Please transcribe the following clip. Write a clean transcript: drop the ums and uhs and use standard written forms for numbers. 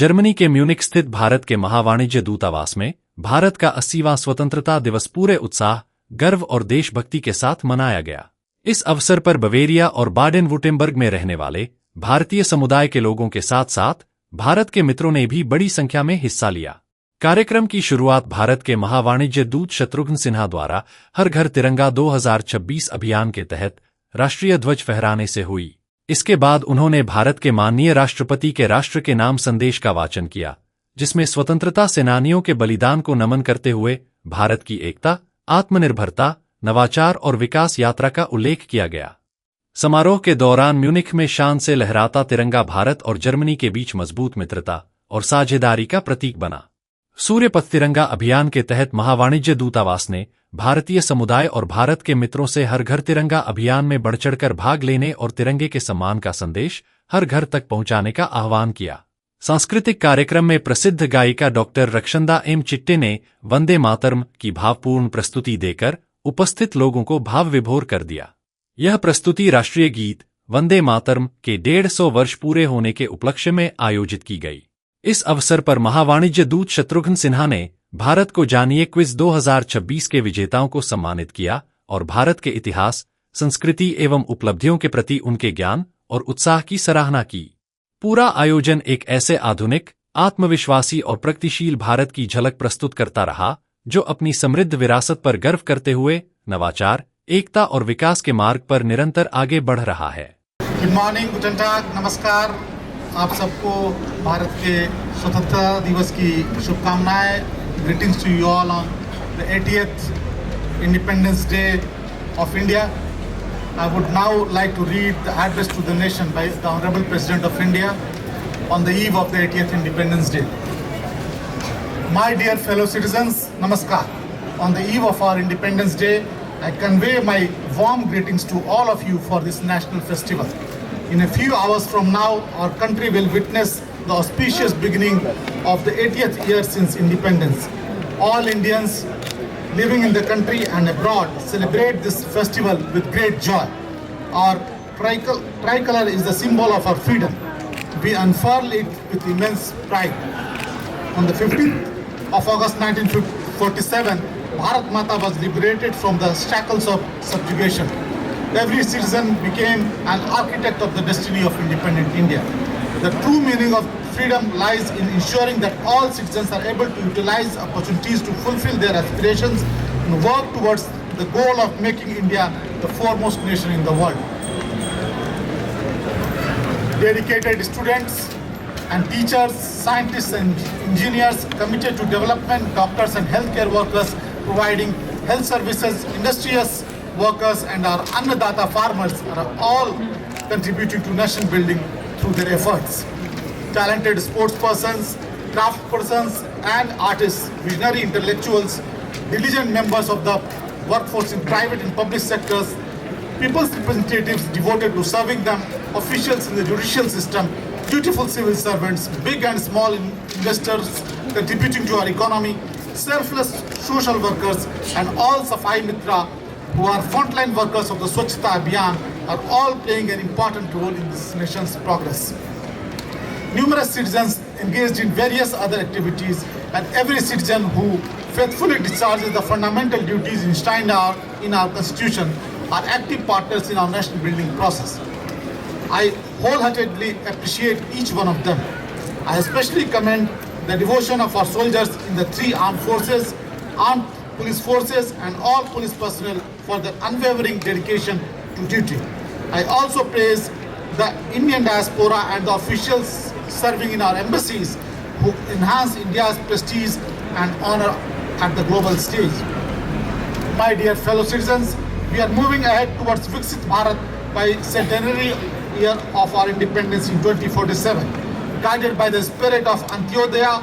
Germany के Munich स्थित भारत के महावाणिज्य दूतावास में भारत का 80वां स्वतंत्रता दिवस पूरे उत्साह, गर्व और देशभक्ति के साथ मनाया गया। इस अवसर पर बवेरिया और बाडेन-वुर्टेम्बर्ग में रहने वाले भारतीय समुदाय के लोगों के साथ साथ भारत के मित्रों ने भी बड़ी संख्या में हिस्सा लिया। कार्यक्रम की शुरुआत भारत के महावाणिज्य दूत शत्रुघ्न सिन्हा द्वारा हर घर तिरंगा 2026 अभियान के तहत राष्ट्रीय ध्वज फहराने से हुई। इसके बाद उन्होंने भारत के माननीय राष्ट्रपति के राष्ट्र के नाम संदेश का वाचन किया, जिसमें स्वतंत्रता सेनानियों के बलिदान को नमन करते हुए भारत की एकता, आत्मनिर्भरता, नवाचार और विकास यात्रा का उल्लेख किया गया। समारोह के दौरान म्यूनिख में शान से लहराता तिरंगा भारत और जर्मनी के बीच मजबूत मित्रता और साझेदारी का प्रतीक बना। सूर्यपथ तिरंगा अभियान के तहत महावाणिज्य दूतावास ने भारतीय समुदाय और भारत के मित्रों से हर घर तिरंगा अभियान में बढ़-चढ़कर भाग लेने और तिरंगे के सम्मान का संदेश हर घर तक पहुंचाने का आह्वान किया। सांस्कृतिक कार्यक्रम में प्रसिद्ध गायिका डॉक्टर रक्षंदा एम चिट्टे ने वंदे मातरम की भावपूर्ण प्रस्तुति देकर उपस्थित लोगों को भाव विभोर कर दिया। यह प्रस्तुति राष्ट्रीय गीत वंदे मातरम के 150 वर्ष पूरे होने के उपलक्ष्य में आयोजित की गई। इस अवसर पर महावाणिज्य दूत शत्रुघ्न सिन्हा ने भारत को जानिए क्विज 2026 के विजेताओं को सम्मानित किया और भारत के इतिहास, संस्कृति एवं उपलब्धियों के प्रति उनके ज्ञान और उत्साह की सराहना की। पूरा आयोजन एक ऐसे आधुनिक, आत्मविश्वासी और प्रगतिशील भारत की झलक प्रस्तुत करता रहा, जो अपनी समृद्ध विरासत पर गर्व करते हुए नवाचार, एकता और विकास के मार्ग पर निरंतर आगे बढ़ रहा है। गुड मॉर्निंग, गुड टाग, नमस्कार। आप सबको भारत के स्वतंत्रता दिवस की शुभकामनाएं। Greetings to you all on the 80th Independence Day of India. I would now like to read the address to the nation by the Honorable President of India on the eve of the 80th Independence Day. My dear fellow citizens, Namaskar. On the eve of our Independence Day, I convey my warm greetings to all of you for this national festival. In a few hours from now, our country will witness the auspicious beginning of the 80th year since independence. All Indians living in the country and abroad celebrate this festival with great joy. Our tricolor is the symbol of our freedom. We unfurl it with immense pride. On the 15th of August 1947, Bharat Mata was liberated from the shackles of subjugation. Every citizen became an architect of the destiny of independent India. The true meaning of freedom lies in ensuring that all citizens are able to utilize opportunities to fulfill their aspirations and work towards the goal of making India the foremost nation in the world. Dedicated students and teachers, scientists and engineers committed to development, doctors and healthcare workers providing health services, industrious workers and our Annadata farmers are all contributing to nation building through their efforts. Talented sports persons, craft persons and artists, visionary intellectuals, diligent members of the workforce in private and public sectors, people's representatives devoted to serving them, officials in the judicial system, dutiful civil servants, big and small investors contributing to our economy, selfless social workers and all Safai Mitra who are frontline workers of the Swachhata Abhiyan are all playing an important role in this nation's progress. Numerous citizens engaged in various other activities and every citizen who faithfully discharges the fundamental duties enshrined in our constitution are active partners in our national building process. I wholeheartedly appreciate each one of them. I especially commend the devotion of our soldiers in the three armed forces, armed police forces and all police personnel for their unwavering dedication to duty. I also praise the Indian diaspora and the officials serving in our embassies who enhance India's prestige and honor at the global stage. My dear fellow citizens, we are moving ahead towards Viksit Bharat by centenary year of our independence in 2047. Guided by the spirit of Antyodaya